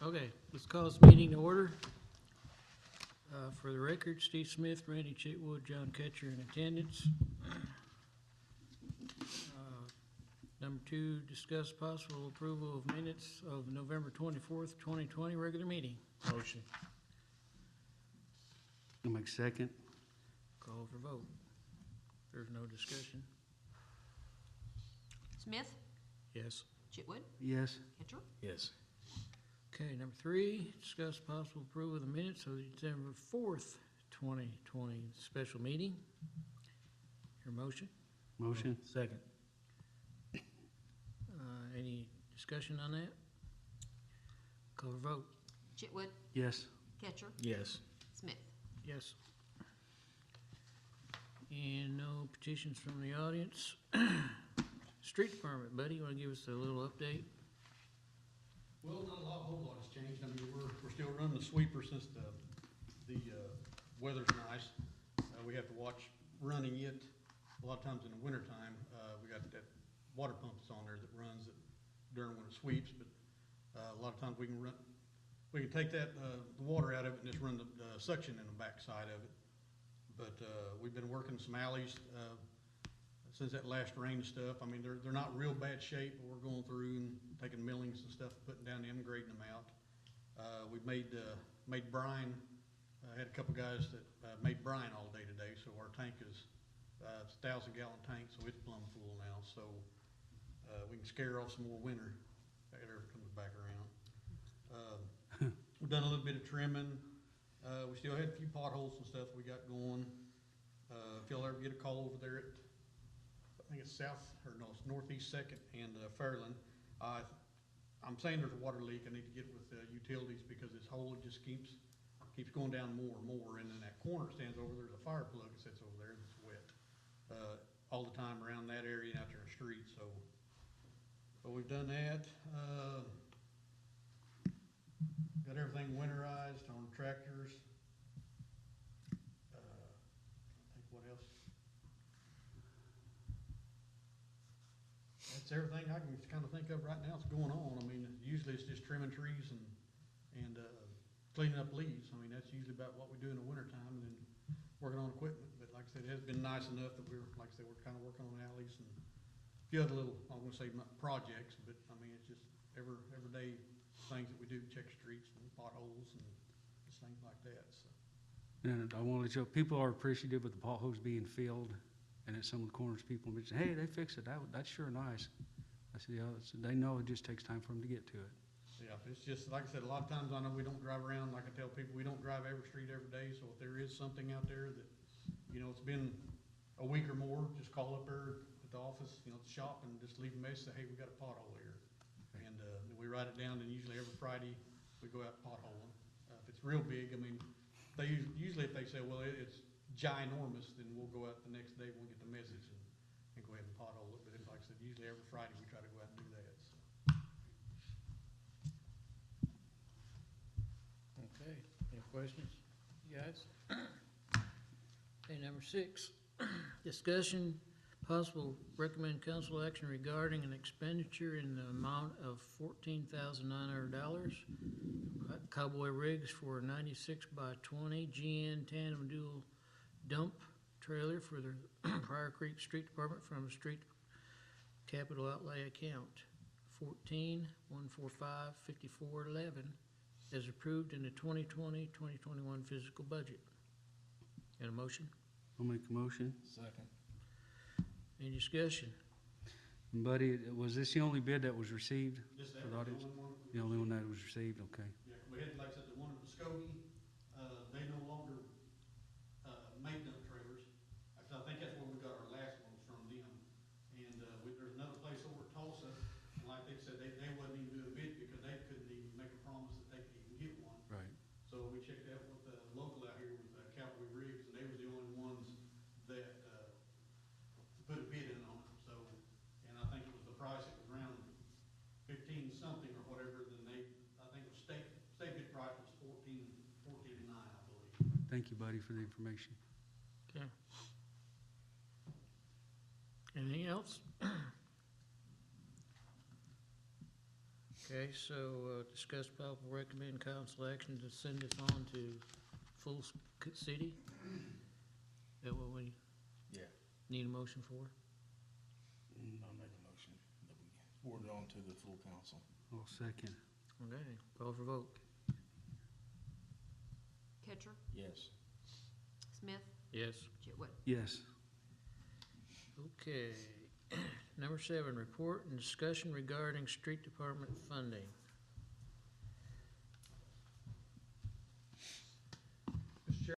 Okay, let's call this meeting to order. For the record, Steve Smith, Randy Chitwood, John Ketcher in attendance. Number 2, discuss possible approval of minutes of November 24th, 2020 regular meeting. Motion. I'll make second. Call for vote. There's no discussion. Smith, Yes. Chitwood, Yes. Ketcher. Yes. Okay, number 3, discuss possible approval of the minutes of the December 4th, 2020 special meeting. Your motion? Motion. Second. Any discussion on that? Call for vote. Chitwood, Yes. Ketcher, Yes. Smith. Yes. And no petitions from the audience. Street Department, buddy, you wanna give us a little update? Well, not a whole lot has changed. I mean, we're still running the sweeper since the weather's nice. We have to watch running it. A lot of times in the wintertime, we got that water pump that's on there that runs it during when it sweeps, but a lot of times we can take that, the water out of it and just run the suction in the back side of it. But we've been working some alleys since that last rain and stuff. I mean, they're not real bad shape, but we're going through and taking millings and stuff, putting down them, grading them out. We've made brine. Had a couple guys that made brine all day today, so our tank is it's a 1,000-gallon tank, so it's plumb full now. So we can scare off some more winter if it ever comes back around. We've done a little bit of trimming. We still had a few potholes and stuff we got going. If y'all ever get a call over there at, I think it's it's Northeast 2nd and Fairland. I'm saying there's a water leak. I need to get with utilities because this hole just keeps going down more and more. And in that corner it stands over, there's a fire plug that sits over there that's wet all the time around that area and out there in the street. So we've done that. Got everything winterized on tractors. I think what else? That's everything I can kind of think of right now. It's going on. I mean, usually it's just trimming trees and cleaning up leaves. I mean, that's usually about what we do in the wintertime, and then working on equipment. But like I said, it has been nice enough that we're kind of working on alleys and a few other little, I'm gonna say not projects, but I mean, it's just everyday things that we do, check streets and potholes and just things like that. So. And I want to let you know, people are appreciative of the potholes being filled, and at some of the corners, people mention, hey, they fixed it. That's sure nice. I said, yeah, they know it just takes time for them to get to it. Yeah, it's just, like I said, a lot of times I know we don't drive around, like I tell people, we don't drive every street every day, so if there is something out there that, it's been a week or more, just call up there at the office, at the shop, and just leave a message, say, hey, we got a pothole here. And we write it down, and usually every Friday, we go out potholing. If it's real big, I mean, usually if they say, well, it's ginormous, then we'll go out the next day, we'll get the message and go ahead and pothole it. But like I said, usually every Friday, we try to go out and do that, so. Okay, any questions, you guys? Okay, number 6, discussion, possible recommend council action regarding an expenditure in the amount of $14,900. Cowboy rigs for a 96x20 GN tandem dual dump trailer for the Pryor Creek Street Department from street capital outlay account 14-145-5411 as approved in the 2020-2021 physical budget. Got a motion? I'll make a motion. Second. Any discussion? And Buddy, was this the only bid that was received? Just For that the was the audience? only one. The only one that was received, okay. Yeah, we had, like I said, the one in Muskogee, they no longer, make dump trailers. I think that's where we got our last ones from them. And, there's another place over at Tulsa, and like they said, they wasn't even doing a bid because they couldn't even make a promise that they could even get one. Right. So we checked out with the local out here with Cowboy Rigs, and they was the only ones that, put a bid in on it. So, and I think it was the price, it was around 15 something or whatever, then I think the state bid price was 14.9, I believe. Thank you, Buddy, for the information. Okay. Anything else? Okay, so, discuss possible recommend council action to send this on to full city? Is that what we Yeah, need a motion for? I'll make a motion that we forward it on to the full council. I'll second. Okay, call for vote. Ketcher, Yes. Smith, Yes. Chitwood. Yes. Okay. Number 7, report and discussion regarding street department funding. Mr. Chair.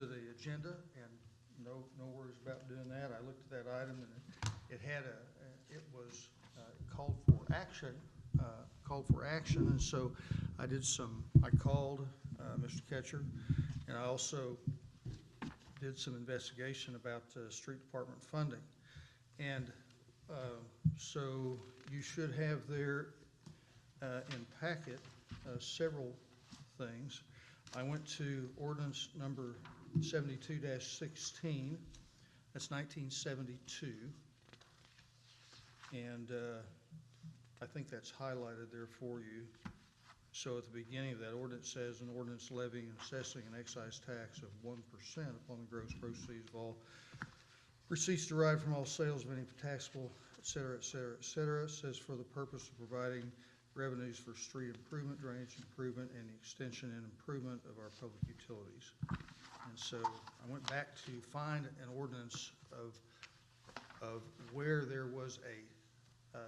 To the agenda, and no worries about doing that. I looked at that item, and it had it was called for action, and so I called Mr. Ketcher, and I also did some investigation about street department funding. And so you should have there in packet several things. I went to ordinance number 72-16, that's 1972. And I think that's highlighted there for you. So at the beginning of that ordinance says, an ordinance levying and assessing an excise tax of 1% upon the gross proceeds of all receipts derived from all sales of any taxable, et cetera, et cetera, et cetera. It says for the purpose of providing revenues for street improvement, drainage improvement, and the extension and improvement of our public utilities. And so I went back to find an ordinance of where there was a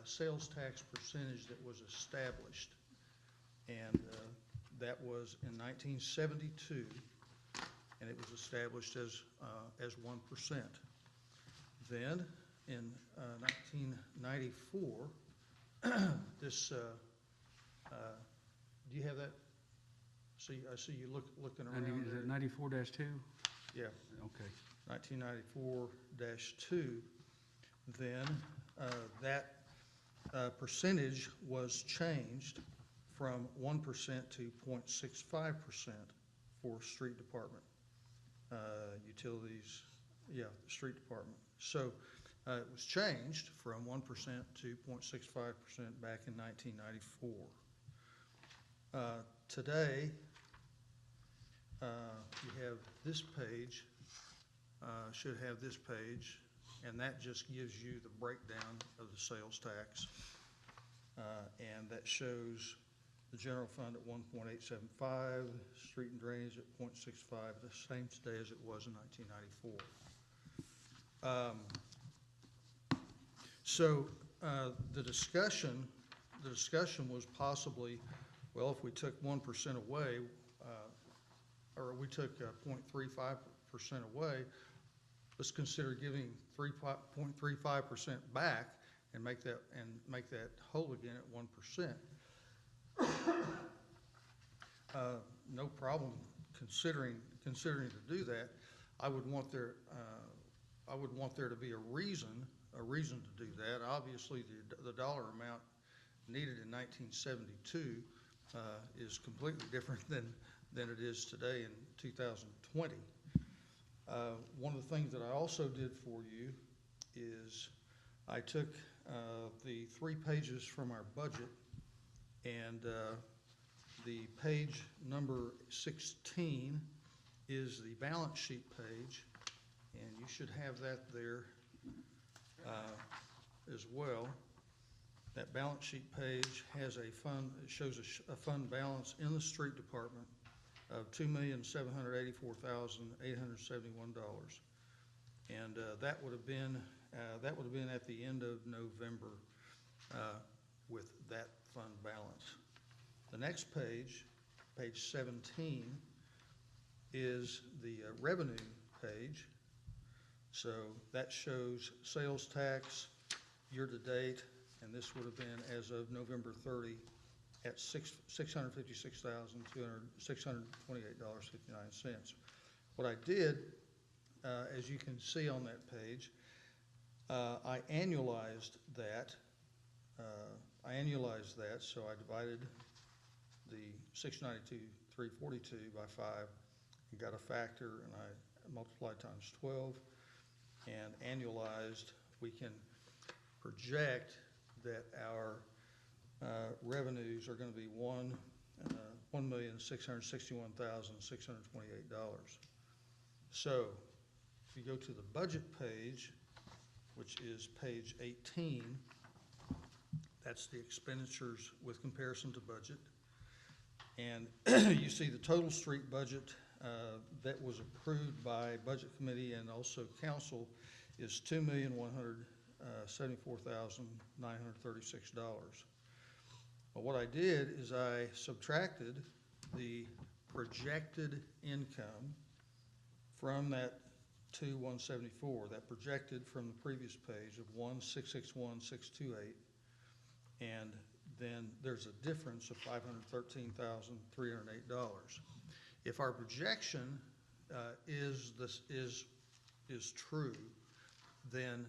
sales tax percentage that was established. And that was in 1972, and it was established as 1%. Then in 1994, this, do you have that? I see you looking around Is there. it 94-2? Yeah, Okay. 1994-2. Then that percentage was changed from 1% to 0.65% for street department, utilities, the street department. So it was changed from 1% to 0.65% back in 1994. Today, you have this page, should have this page, and that just gives you the breakdown of the sales tax. And that shows the general fund at 1.875, street and drainage at 0.65, the same today as it was in 1994. So the discussion was possibly, well, if we took 1% away, or we took 0.35% away, let's consider giving 3.35% back and make that whole again at 1%. No problem considering to do that. I would want there to be a reason to do that. Obviously, the dollar amount needed in 1972 is completely different than it is today in 2020. One of the things that I also did for you is I took the 3 pages from our budget, and the page number 16 is the balance sheet page, and you should have that there as well. That balance sheet page has a fund, it shows a fund balance in the street department of $2,784,871, and that would have been at the end of November with that fund balance. The next page, page 17, is the revenue page. So that shows sales tax year to date, and this would have been as of November 30 at $656,628.59. What I did, as you can see on that page, I annualized that. So I divided the 692,342 by 5 and got a factor, and I multiplied times 12 and annualized we can project that our revenues are gonna be $1,661,628. So, if you go to the budget page, which is page 18, that's the expenditures with comparison to budget. And you see the total street budget that was approved by Budget Committee and also council is $2,174,936. Well, what I did is I subtracted the projected income from that 2,174, that projected from the previous page of 1,661,628, and then there's a difference of $513,308. If our projection is true, then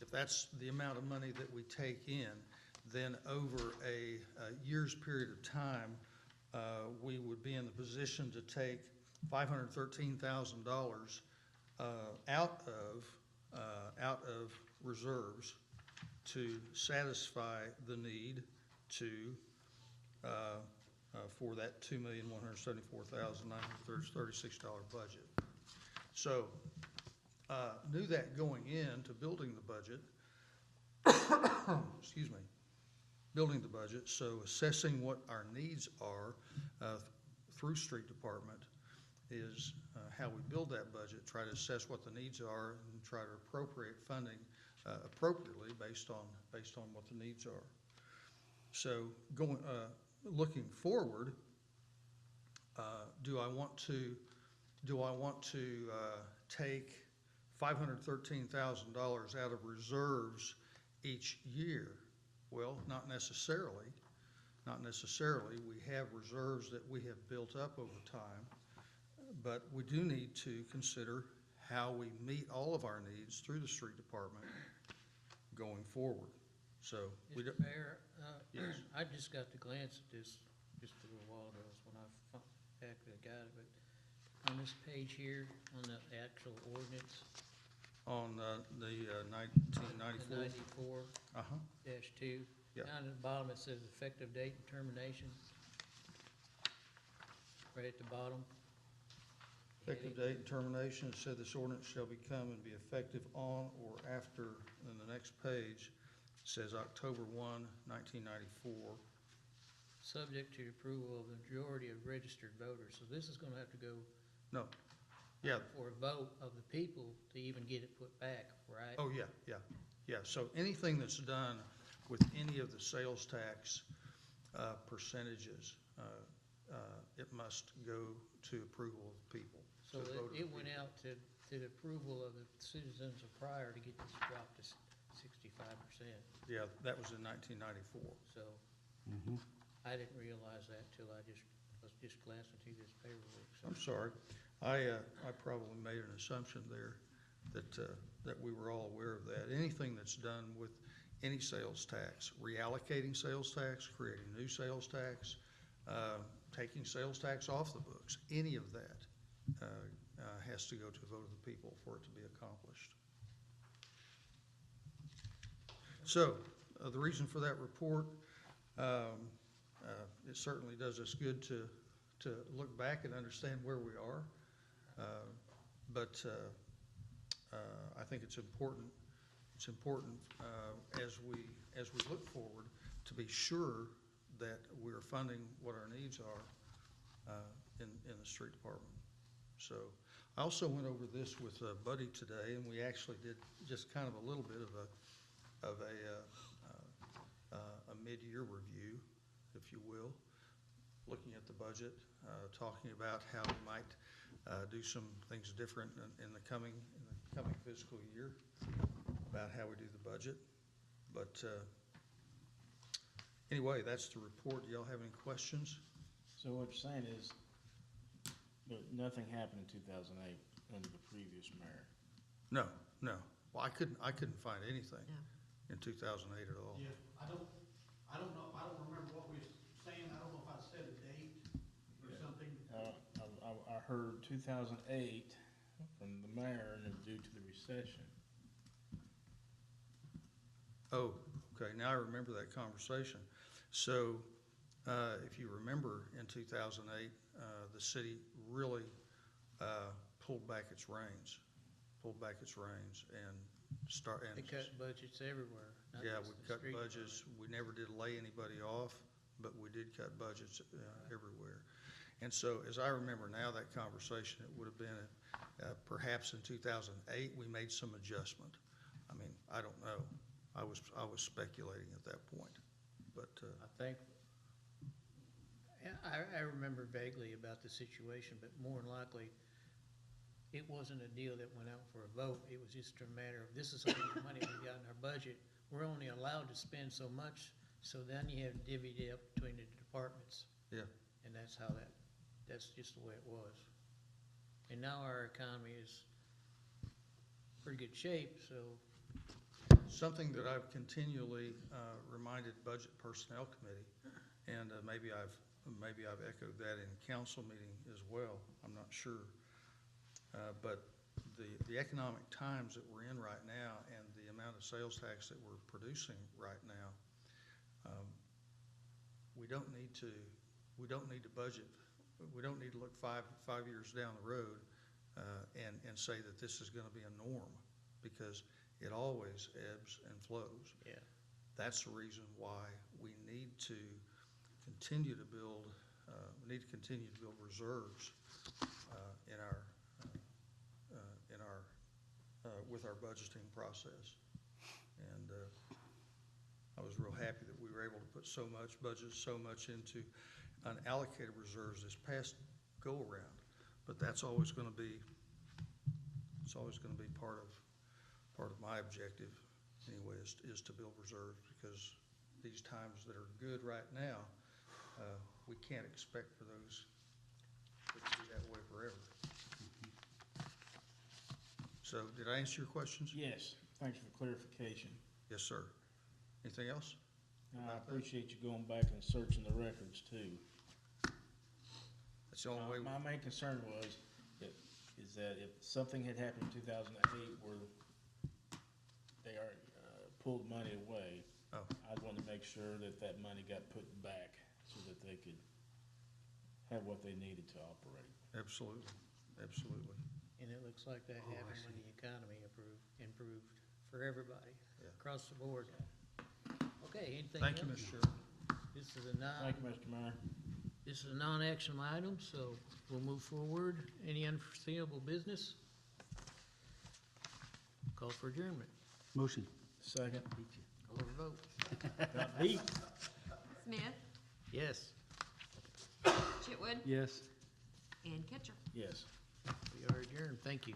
if that's the amount of money that we take in, then over a year's period of time, we would be in the position to take $513,000 out of reserves to satisfy the need to for that $2,174,936 budget. So knew that going into building the budget. Excuse me. Building the budget, so assessing what our needs are through street department is how we build that budget, try to assess what the needs are and try to appropriate funding appropriately based on what the needs are. So looking forward, do I want to take $513,000 out of reserves each year? Well, not necessarily. Not necessarily. We have reserves that we have built up over time, but we do need to consider how we meet all of our needs through the street department going forward. So we Mr. don't. Mayor, Yes. I just got to glance at this just a little while ago, is when I actually got it, but on this page here, on the actual ordinance, On the 1994. 94 Uh-huh. -2. Yeah. Down at the bottom, it says effective date and termination. Right at the bottom. Effective date and termination, it said this ordinance shall become and be effective on or after, and the next page says October 1, 1994. Subject to approval of the majority of registered voters. So this is gonna have to go No, yeah, for a vote of the people to even get it put back, right? oh, yeah. So anything that's done with any of the sales tax percentages, it must go to approval of the people. So to the vote of it the went people. out to the approval of the citizens of Pryor to get this dropped to 65%. Yeah, that was in 1994. So I didn't realize that till I was just glancing through this paperwork. So I'm sorry. I probably made an assumption there that we were all aware of that. Anything that's done with any sales tax, reallocating sales tax, creating new sales tax, taking sales tax off the books, any of that has to go to a vote of the people for it to be accomplished. So the reason for that report, it certainly does us good to look back and understand where we are. But I think it's important. It's important as we look forward to be sure that we're funding what our needs are in the street department. So I also went over this with Buddy today, and we actually did just kind of a little bit of a mid-year review, if you will, looking at the budget, talking about how we might do some things different in the coming fiscal year, about how we do the budget. But anyway, that's the report. Do y'all have any questions? So what you're saying is, but nothing happened in 2008 under the previous mayor? No. Well, I couldn't find anything in 2008 at all. Yeah, I don't know, I don't remember what we was saying, I don't know if I said a date or something. I heard 2008 from the mayor, and it was due to the recession. Oh, okay, now I remember that conversation. So, if you remember, in 2008, the city really pulled back its reins, and They cut budgets everywhere. not Yeah, just we the cut street budgets. department. We never did lay anybody off, but we did cut budgets everywhere. And so, as I remember now, that conversation, it would have been perhaps in 2008, we made some adjustment. I mean, I don't know. I was speculating at that point, but, I think, yeah, I remember vaguely about the situation, but more than likely, it wasn't a deal that went out for a vote. It was just a matter of, this is how much money we got in our budget. We're only allowed to spend so much, so then you have divvied it up between the departments. yeah. And that's just the way it was. And now our economy is pretty good shape, so, Something that I've continually reminded Budget Personnel Committee, and maybe I've echoed that in council meeting as well, I'm not sure. But the economic times that we're in right now and the amount of sales tax that we're producing right now, we don't need to budget. We don't need to look five years down the road and say that this is going to be a norm, because it always ebbs and flows. yeah. That's the reason why we need to continue to build reserves with our budgeting process. And I was real happy that we were able to put so much into unallocated reserves this past go-around. But that's always going to be part of my objective anyway, is to build reserves, because these times that are good right now, we can't expect for those to be that way forever. So, did I answer your questions? Yes, thanks for the clarification. Yes, sir. Anything else? I appreciate you going back and searching the records too. That's the only way. My main concern is that if something had happened in 2008 where they pulled money away, Oh. I'd want to make sure that money got put back so that they could have what they needed to operate. Absolutely. And it looks like that happened when the economy improved for everybody, Yeah. across the board. Okay, anything else? Thank you, Mr. Chairman. This is a Thank you, Mr. Mayor. This is a non-action item, so we'll move forward. Any unforeseeable business? Call for adjournment. Motion. Second. Call for vote. Got beat. Smith, Yes, Chitwood, Yes. and Ketcher. Yes. we are adjourned. Thank you.